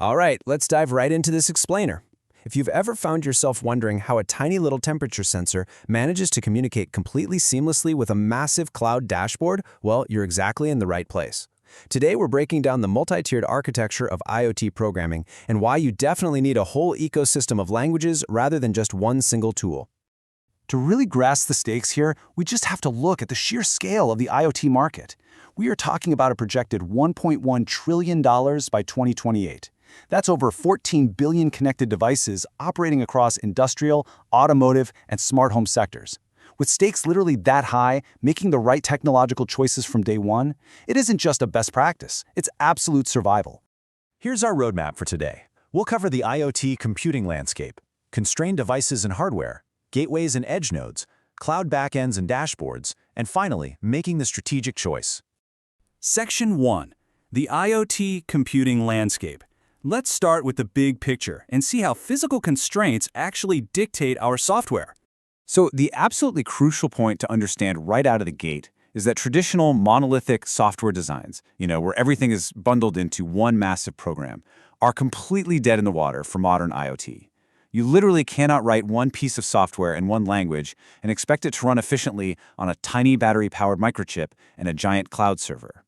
All right, let's dive right into this explainer. If you've ever found yourself wondering how a tiny little temperature sensor manages to communicate completely seamlessly with a massive cloud dashboard, well, you're exactly in the right place. Today, we're breaking down the multi-tiered architecture of IoT programming and why you definitely need a whole ecosystem of languages rather than just one single tool. To really grasp the stakes here, we just have to look at the sheer scale of the IoT market. We are talking about a projected $1.1 trillion by 2028. That's over 14 billion connected devices operating across industrial, automotive, and smart home sectors. With stakes literally that high, making the right technological choices from day one, it isn't just a best practice, it's absolute survival. Here's our roadmap for today. We'll cover the IoT computing landscape, constrained devices and hardware, gateways and edge nodes, cloud backends and dashboards, and finally, making the strategic choice. Section 1. The IoT computing landscape. Let's start with the big picture and see how physical constraints actually dictate our software. So the absolutely crucial point to understand right out of the gate is that traditional monolithic software designs, where everything is bundled into one massive program, are completely dead in the water for modern IoT. You literally cannot write one piece of software in one language and expect it to run efficiently on a tiny battery-powered microchip and a giant cloud server.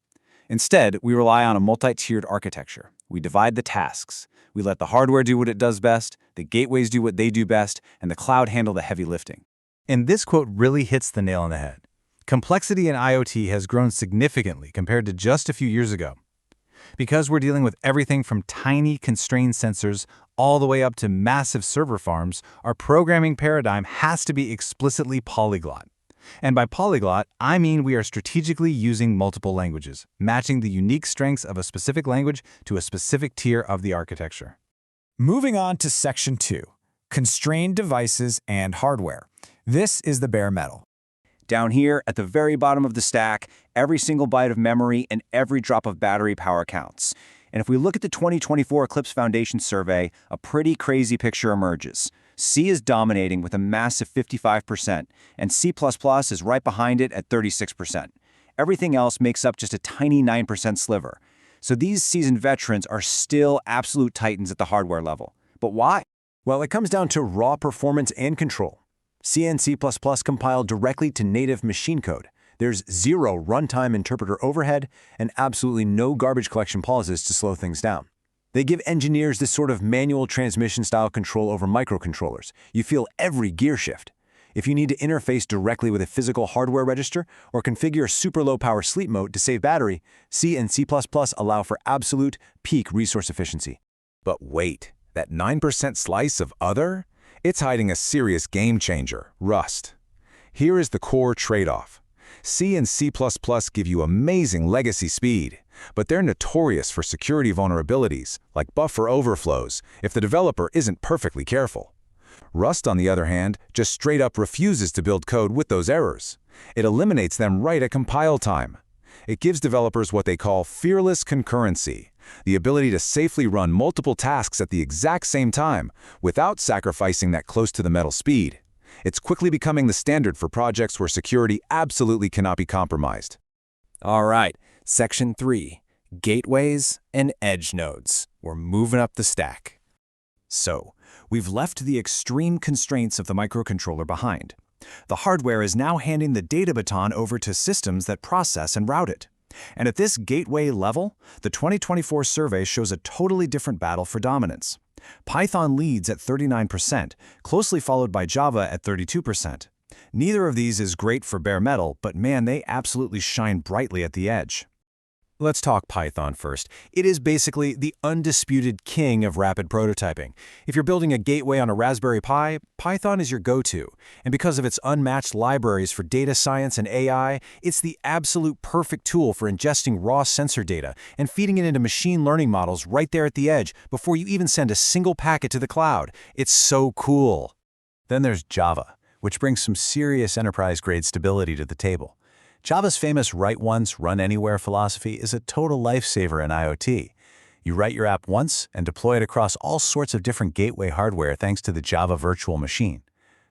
Instead, we rely on a multi-tiered architecture. We divide the tasks. We let the hardware do what it does best, the gateways do what they do best, and the cloud handle the heavy lifting. And this quote really hits the nail on the head. Complexity in IoT has grown significantly compared to just a few years ago. Because we're dealing with everything from tiny constrained sensors all the way up to massive server farms, our programming paradigm has to be explicitly polyglot. And by polyglot, I mean we are strategically using multiple languages, matching the unique strengths of a specific language to a specific tier of the architecture. Moving on to Section 2, Constrained Devices and Hardware. This is the bare metal. Down here, at the very bottom of the stack, every single byte of memory and every drop of battery power counts. And if we look at the 2024 Eclipse Foundation survey, a pretty crazy picture emerges. C is dominating with a massive 55%, and C++ is right behind it at 36%. Everything else makes up just a tiny 9% sliver. So these seasoned veterans are still absolute titans at the hardware level. But why? Well, it comes down to raw performance and control. C and C++ compile directly to native machine code. There's zero runtime interpreter overhead and absolutely no garbage collection pauses to slow things down. They give engineers this sort of manual transmission-style control over microcontrollers. You feel every gear shift. If you need to interface directly with a physical hardware register or configure a super low-power sleep mode to save battery, C and C++ allow for absolute peak resource efficiency. But wait, that 9% slice of other? It's hiding a serious game changer, Rust. Here is the core trade-off. C and C++ give you amazing legacy speed, but they're notorious for security vulnerabilities, like buffer overflows, if the developer isn't perfectly careful. Rust, on the other hand, just straight up refuses to build code with those errors. It eliminates them right at compile time. It gives developers what they call fearless concurrency, the ability to safely run multiple tasks at the exact same time without sacrificing that close-to-the-metal speed. It's quickly becoming the standard for projects where security absolutely cannot be compromised. All right, Section 3, Gateways and Edge Nodes. We're moving up the stack. So, we've left the extreme constraints of the microcontroller behind. The hardware is now handing the data baton over to systems that process and route it. And at this gateway level, the 2024 survey shows a totally different battle for dominance. Python leads at 39%, closely followed by Java at 32%. Neither of these is great for bare metal, but man, they absolutely shine brightly at the edge. Let's talk Python first. It is basically the undisputed king of rapid prototyping. If you're building a gateway on a Raspberry Pi, Python is your go-to. And because of its unmatched libraries for data science and AI, it's the absolute perfect tool for ingesting raw sensor data and feeding it into machine learning models right there at the edge before you even send a single packet to the cloud. It's so cool. Then there's Java, which brings some serious enterprise-grade stability to the table. Java's famous write once, run anywhere philosophy is a total lifesaver in IoT. You write your app once and deploy it across all sorts of different gateway hardware thanks to the Java virtual machine.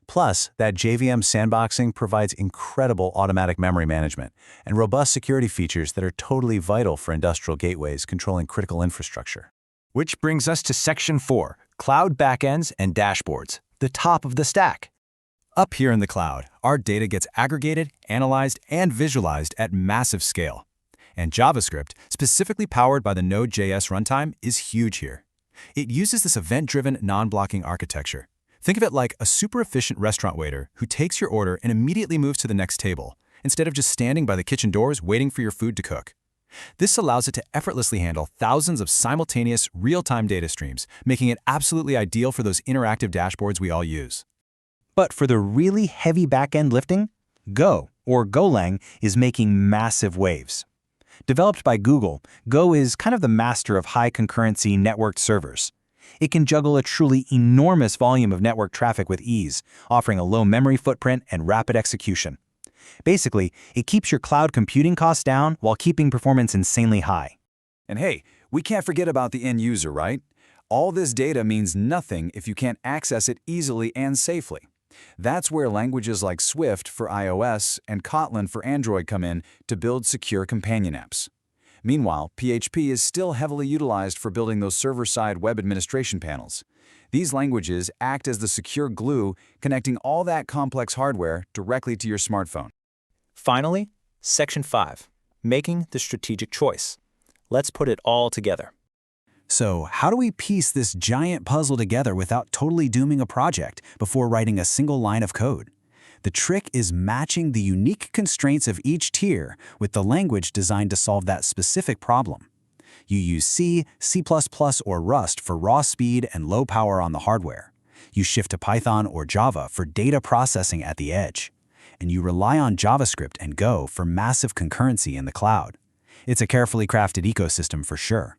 Plus, that JVM sandboxing provides incredible automatic memory management and robust security features that are totally vital for industrial gateways controlling critical infrastructure. Which brings us to Section 4, Cloud Backends and Dashboards, the top of the stack. Up here in the cloud, our data gets aggregated, analyzed, and visualized at massive scale. And JavaScript, specifically powered by the Node.js runtime, is huge here. It uses this event-driven, non-blocking architecture. Think of it like a super efficient restaurant waiter who takes your order and immediately moves to the next table, instead of just standing by the kitchen doors waiting for your food to cook. This allows it to effortlessly handle thousands of simultaneous, real-time data streams, making it absolutely ideal for those interactive dashboards we all use. But for the really heavy backend lifting, Go, or Golang, is making massive waves. Developed by Google, Go is kind of the master of high-concurrency networked servers. It can juggle a truly enormous volume of network traffic with ease, offering a low memory footprint and rapid execution. Basically, it keeps your cloud computing costs down while keeping performance insanely high. And hey, we can't forget about the end user, right? All this data means nothing if you can't access it easily and safely. That's where languages like Swift for iOS and Kotlin for Android come in to build secure companion apps. Meanwhile, PHP is still heavily utilized for building those server-side web administration panels. These languages act as the secure glue connecting all that complex hardware directly to your smartphone. Finally, Section 5, Making the Strategic Choice. Let's put it all together. So, how do we piece this giant puzzle together without totally dooming a project before writing a single line of code? The trick is matching the unique constraints of each tier with the language designed to solve that specific problem. You use C, C++, or Rust for raw speed and low power on the hardware. You shift to Python or Java for data processing at the edge. And you rely on JavaScript and Go for massive concurrency in the cloud. It's a carefully crafted ecosystem for sure.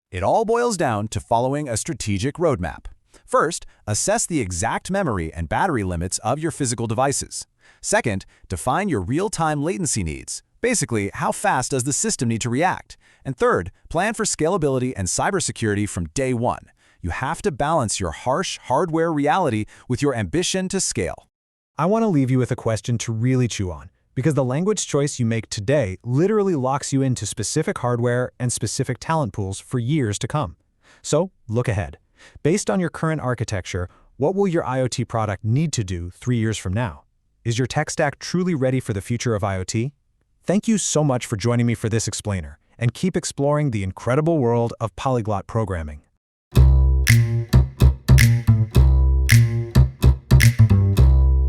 It all boils down to following a strategic roadmap. First, assess the exact memory and battery limits of your physical devices. Second, define your real-time latency needs. Basically, how fast does the system need to react? And third, plan for scalability and cybersecurity from day one. You have to balance your harsh hardware reality with your ambition to scale. I want to leave you with a question to really chew on, because the language choice you make today literally locks you into specific hardware and specific talent pools for years to come. So, look ahead. Based on your current architecture, what will your IoT product need to do 3 years from now? Is your tech stack truly ready for the future of IoT? Thank you so much for joining me for this explainer, and keep exploring the incredible world of polyglot programming.